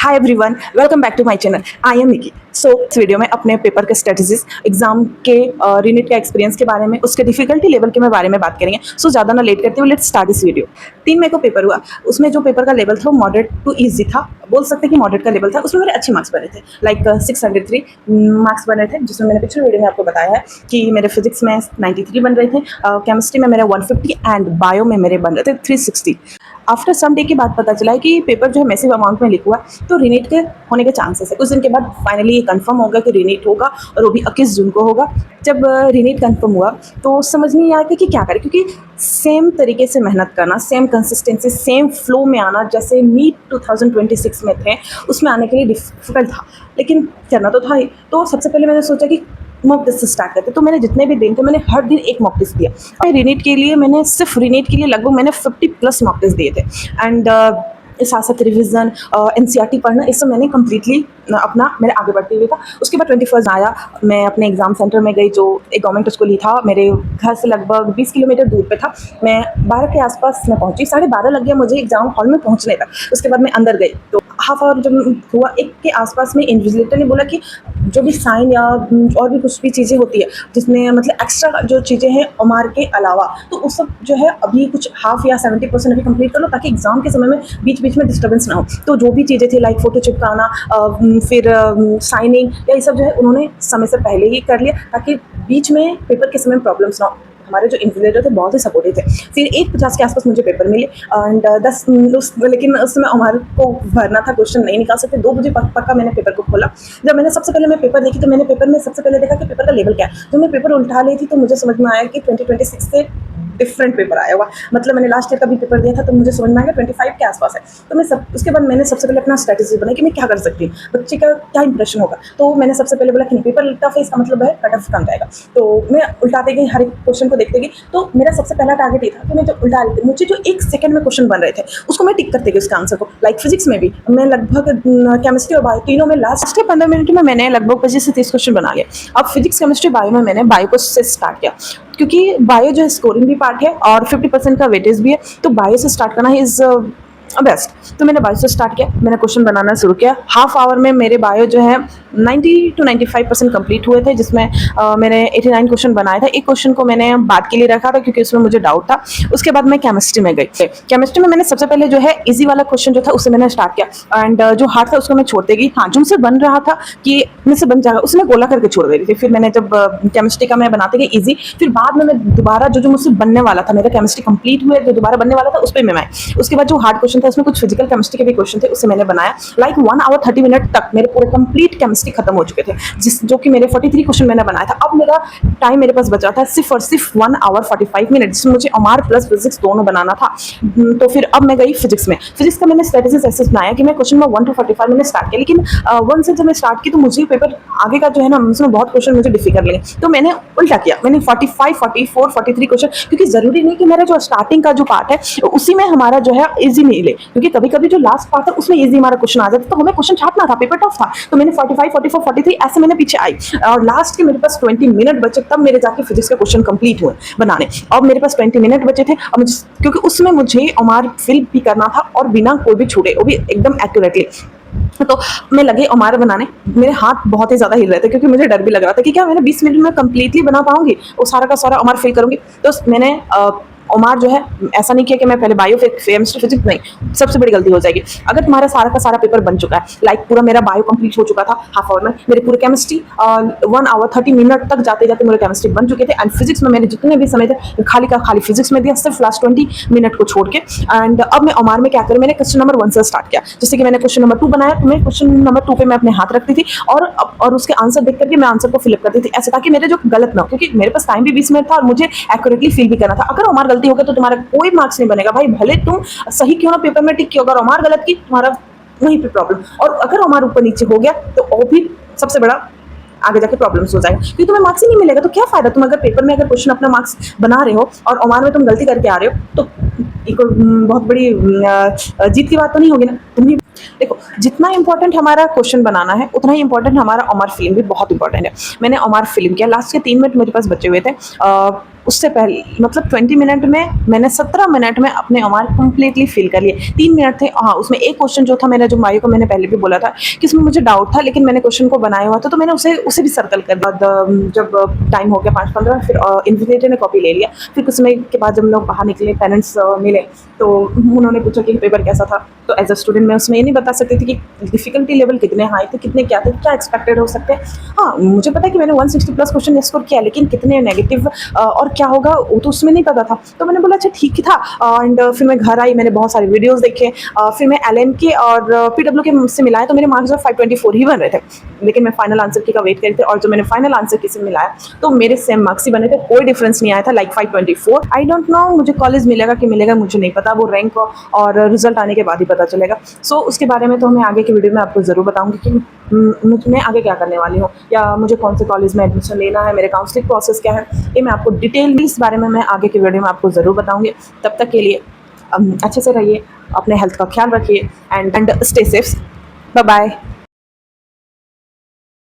Hi everyone, welcome back to my channel. I am Nikki. So इस video में अपने paper के स्ट्रेटजीज, एग्जाम के रीनीट का एक्सपीरियंस के बारे में, उसके डिफिकल्टी लेवल के बारे में बात करेंगे। सो ज़्यादा ना लेट करते हुए लेट्स स्टार्ट दिस वीडियो। 3 मई को पेपर हुआ। उसमें जो पेपर का लेवल था वो मॉडरेट टू ईजी था, बोल सकते हैं कि मॉडरेट का लेवल था। उसमें मेरे अच्छे मार्क्स बने थे, लाइक 603 मार्क्स बने थे, जिसमें मैंने पिछले वीडियो में आपको बताया है कि मेरे फिजिक्स में 93 बन रहे थे, केमिस्ट्री में मेरे 150 एंड बायो में मेरे बन रहे थे 360। आफ्टर सम डे के बाद पता चला है कि पेपर जो है मैसिव अमाउंट में लिखा हुआ है, तो रीनीट के होने के चांसेस है। कुछ दिन के बाद फाइनली ये कंफर्म होगा कि रीनीट होगा, और वो भी 21 जून को होगा। जब रीनीट कंफर्म हुआ तो समझ नहीं आया कि क्या करें, क्योंकि सेम तरीके से मेहनत करना, सेम कंसिस्टेंसी, सेम फ्लो में आना जैसे नीट 2026 में थे, उसमें आने के लिए डिफिकल्ट था, लेकिन करना तो था ही। तो सबसे पहले मैंने सोचा कि मॉक टेस्ट से स्टार्ट करते। तो मैंने जितने भी दिन थे मैंने हर दिन एक मॉक टेस्ट दिया। रीनीट के लिए मैंने सिर्फ रीनीट के लिए लगभग मैंने 50+ मॉक टेस्ट दिए थे। एंड साथ साथ रिविज़न, एनसीईआरटी पढ़ना, इससे मैंने कम्प्लीटली अपना मेरे आगे बढ़ते हुए था। उसके बाद 21 आया, मैं अपने एग्ज़ाम सेंटर में गई, जो एक गवर्नमेंट स्कूल ही था, मेरे घर से लगभग 20 किलोमीटर दूर पे था। मैं 12 के आसपास मैं पहुंची, 12:30 लग गया मुझे एग्ज़ाम हॉल में पहुंचने तक। उसके बाद मैं अंदर गई तो हाफ आवर जब हुआ, 1 के आसपास में इन्विजिलेटर ने बोला कि जो भी साइन या और भी कुछ भी चीज़ें होती है जिसमें मतलब एक्स्ट्रा जो चीज़ें हैं ओमार के अलावा, तो उस सब जो है अभी कुछ हाफ या 70% अभी कंप्लीट कर लो, ताकि एग्ज़ाम के समय में बीच बीच में डिस्टर्बेंस ना हो। तो जो भी चीज़ें थी लाइक फ़ोटो चिपकाना, फिर साइनिंग, या ये सब जो है उन्होंने समय से पहले ही कर लिया, ताकि बीच में पेपर के समय में प्रॉब्लम्स ना हो। हमारे जो इन्विजिलेटर थे बहुत ही सपोर्टिव थे। फिर 1:50 के आसपास मुझे पेपर मिले, एंड 10 लेकिन उस समय हमारे को भरना था, क्वेश्चन नहीं निकाल सकते। 2 बजे पक्का मैंने पेपर को खोला। जब मैंने सबसे पहले मैं पेपर देखी तो मैंने पेपर में सबसे पहले देखा कि पेपर का लेवल क्या है। जब मैं पेपर उल्टा ली थी तो मुझे समझ में आया कि 2026 से डिफरेंट पेपर आया हुआ। मतलब मैंने लास्ट ईयर का भी पेपर दिया था तो मुझे समझ में आया 25 के आसपास है। तो मैं उसके बाद मैंने सबसे पहले अपना स्ट्रेटेजी बनाई कि मैं क्या कर सकती हूँ, बच्चे का क्या इंप्रेशन होगा। तो मैंने सबसे पहले बोला कि पेपर टफ है, इसका मतलब है कट ऑफ कम जाएगा। तो मैं उल्टाते गई, हर एक क्वेश्चन को देखते गई। तो मेरा सबसे पहला टारगेट ये था कि मैं जो उल्टा रही थी, मुझे जो 1 सेकंड में क्वेश्चन बन रहे थे उसको मैं टिक करते गई उसका आंसर को। लाइक फिजिक्स में भी मैं लगभग केमिस्ट्री और बायो तीनों में लास्ट के 15 मिनट में मैंने लगभग 25 से 30 क्वेश्चन बना लिया। अब फिजिक्स, केमिस्ट्री, बायो में मैंने बायो को से स्टार्ट किया, क्योंकि बायो जो है स्कोरिंग भी पार्ट है और 50% का वेटेज भी है, तो बायो से स्टार्ट करना इज बेस्ट। तो मैंने बायो से स्टार्ट किया, मैंने क्वेश्चन बनाना शुरू किया। हाफ आवर में मेरे बायो जो है 90 to 95% कंप्लीट हुए थे, जिसमें मैंने 89 क्वेश्चन बनाया था। एक क्वेश्चन को मैंने बाद के लिए रखा था क्योंकि उसमें मुझे डाउट था। उसके बाद मैं केमिस्ट्री में गई। केमिस्ट्री में मैंने सबसे पहले जो है इजी वाला क्वेश्चन जो था उसे मैंने स्टार्ट किया, एंड जो हार्ड था उसको मैं छोड़ते गई। हाँ, जो मुझसे बन रहा था कि मुझसे बन जाएगा उसे मैं गोला करके छोड़ दे रही थी। फिर मैंने जब केमिस्ट्री का मैं बनाते गई ईजी, फिर बाद में मैं दोबारा जो मुझसे बनने वाला था, मेरा केमिस्ट्री कंप्लीट हुआ, जो दोबारा बनने वाला था उस पर मैं उसके बाद जो हार्ड क्वेश्चन था उसमें कुछ फिजिकल केमिस्ट्री के भी क्वेश्चन थे, उसे मैंने बनाया। लाइक 1 आवर 30 मिनट तक मेरे पूरे कंप्लीट केमिस्ट्री खत्म हो चुके थे, जो कि मेरे 43 क्वेश्चन मैंने बनाया था। अब मेरा टाइम मेरे पास बचा था सिर्फ और सिर्फ 1 आवर 45 मिनट, जिसमें मुझे ओमार प्लस फिजिक्स दोनों बनाना था। तो फिर अब मैं गई फिजिक्स में। फिजिक्स का मैंने स्ट्रेटेजीज ऐसे बनाया कि मैं क्वेश्चन में 1 to 45 मैंने स्टार्ट किया, लेकिन 1 से जब मैं स्टार्ट की तो मुझे पेपर आगे का जो है ना, उसमें बहुत क्वेश्चन मुझे डिफिकल्ट लगे, तो मैंने उल्टा किया। मैंने 45, 44, 43 क्वेश्चन, क्योंकि जरूरी नहीं कि मेरा जो स्टार्टिंग का जो पार्ट है उसी में हमारा जो है इजी मिले, क्योंकि कभी कभी जो लास्ट पार्ट है उसमें इजी हमारा क्वेश्चन आ जाता है, तो हमें क्वेश्चन छाटना था, पेपर टफ था। तो मैंने 45, 44, 43 ऐसे मैंने पीछे आई, और लास्ट के मेरे पास 20 मिनट बचे, तब मेरे जाके फिजिक्स के क्वेश्चन कंप्लीट हुए बनाने। अब मेरे पास 20 मिनट बचे थे, और क्योंकि उसमें मुझे ओमार फिल भी करना था और बिना कोई भी छूटे, वो भी एकदम एक्यूरेटली। तो मैं लगे ओमार बनाने, मेरे हाथ बहुत ही ज़्यादा हिल रहे थे, क्योंकि मुझे डर भी लग रहा था कि क्या मैंने 20 मिनट में कंप्लीटली बना पाऊंगी, वो सारा का सारा ओमार फिल करूंगी। तो मैंने ओमार जो है ऐसा नहीं किया कि मैं पहले बायो फिर केमिस्ट्री फिजिक्स, नहीं, सबसे बड़ी गलती हो जाएगी। अगर तुम्हारा सारा का सारा पेपर बन चुका है, लाइक पूरा मेरा बायो कंप्लीट हो चुका था हाफ आवर में, मेरे पूरे केमिस्ट्री 1 आवर 30 मिनट तक जाते जाते मेरे केमिस्ट्री बन चुके थे, एंड फिजिक्स में मैंने जितने भी समय थे खाली का खाली फिजिक्स में दिया, सिर्फ लास्ट 20 मिनट को छोड़ के। एंड अब मैं ओमार में क्या करूँ, मैंने क्वेश्चन नंबर 1 से स्टार्ट किया। जैसे कि मैंने क्वेश्चन नंबर 2 बनाया, तो मैं क्वेश्चन नंबर 2 पे मैं अपने हाथ रखती थी, और उसके आंसर देख करके मैं आंसर को फिलअप करती थी ऐसे, ताकि मेरे जो गलत ना हो, क्योंकि मेरे पास टाइम भी 20 मिनट था और मुझे एक्यूरेटली फिल भी करना था। अगर ओमार गलती हो गया तो तुम्हारा कोई मार्क्स नहीं बनेगा भाई, भले तुम सही क्यों ना पेपर में टिक किया, अगर ओमार गलत की तुम्हारा वहीं पे प्रॉब्लम, और अगर ओमार ऊपर नीचे हो गया तो वो भी सबसे बड़ा आगे जाके प्रॉब्लम्स हो जाएगा, क्योंकि तुम्हें मार्क्स ही नहीं मिलेगा। तो क्या फायदा, तुम अगर पेपर में अगर क्वेश्चन अपना मार्क्स बना रहे हो और ओमार में तुम गलती करके आ रहे हो, तो एक बहुत बड़ी जीत की बात तो नहीं होगी ना। तुम ही देखो, जितना इंपॉर्टेंट हमारा क्वेश्चन बनाना है उतना ही इंपॉर्टेंट हमारा ओमार फिल्म भी बहुत इंपॉर्टेंट है। मैंने ओमार फिल्म किया, लास्ट के 3 मिनट मेरे पास बचे हुए थे। उससे पहले मतलब 20 मिनट में मैंने 17 मिनट में अपने ओमार कंप्लीटली फिल कर लिए। 3 मिनट थे, हाँ उसमें एक क्वेश्चन जो था मेरा, जो मायू को मैंने पहले भी बोला था कि उसमें मुझे डाउट था, लेकिन मैंने क्वेश्चन को बनाया हुआ था तो मैंने उसे उसे भी सर्कल कर दिया। जब टाइम हो गया 5:15, फिर इन्विजिलेटर ने कॉपी ले लिया। फिर कुछ समय के बाद जब हम लोग बाहर निकले, पेरेंट्स मिले, तो उन्होंने पूछा कि पेपर कैसा था। तो एज अ स्टूडेंट मैं उसमें ये नहीं बता सकती थी कि डिफिकल्टी लेवल कितने हाई थे, कितने क्या थे, क्या एक्सपेक्टेड हो सकते हैं। हाँ मुझे पता है कि मैंने 160 प्लस क्वेश्चन स्कोर किया, लेकिन कितने नेगेटिव और क्या होगा वो तो उसमें नहीं पता था। तो मैंने बोला अच्छा ठीक ही था। एंड फिर मैं घर आई, मैंने बहुत सारे वीडियोस देखे। फिर मैं एल के और PW के से मिलाया, तो मेरे मार्क्स जो 524 ही बन रहे थे। लेकिन मैं फाइनल आंसर की का वेट कर रही थी, और जो मैंने फाइनल आंसर की से मिलाया तो मेरे सेम मार्क्स ही बने थे, कोई डिफरेंस नहीं आया था, लाइक 524। आई डोंट नो मुझे कॉलेज मिलेगा कि मिलेगा मुझे नहीं पता, वो रैंक और रिजल्ट आने के बाद ही पता चलेगा। सो उसके बारे में तो मैं आगे की वीडियो में आपको ज़रूर बताऊंगी कि मैं आगे क्या करने वाली हूँ, या मुझे कौन से कॉलेज में एडमिशन लेना है, मेरे काउंसलिंग प्रोसेस क्या है, ये मैं आपको डिटेल इस बारे में मैं आगे की वीडियो में आपको ज़रूर बताऊंगी। तब तक के लिए अच्छे से रहिए, अपने हेल्थ का ख्याल रखिए, and stay safe. Bye bye.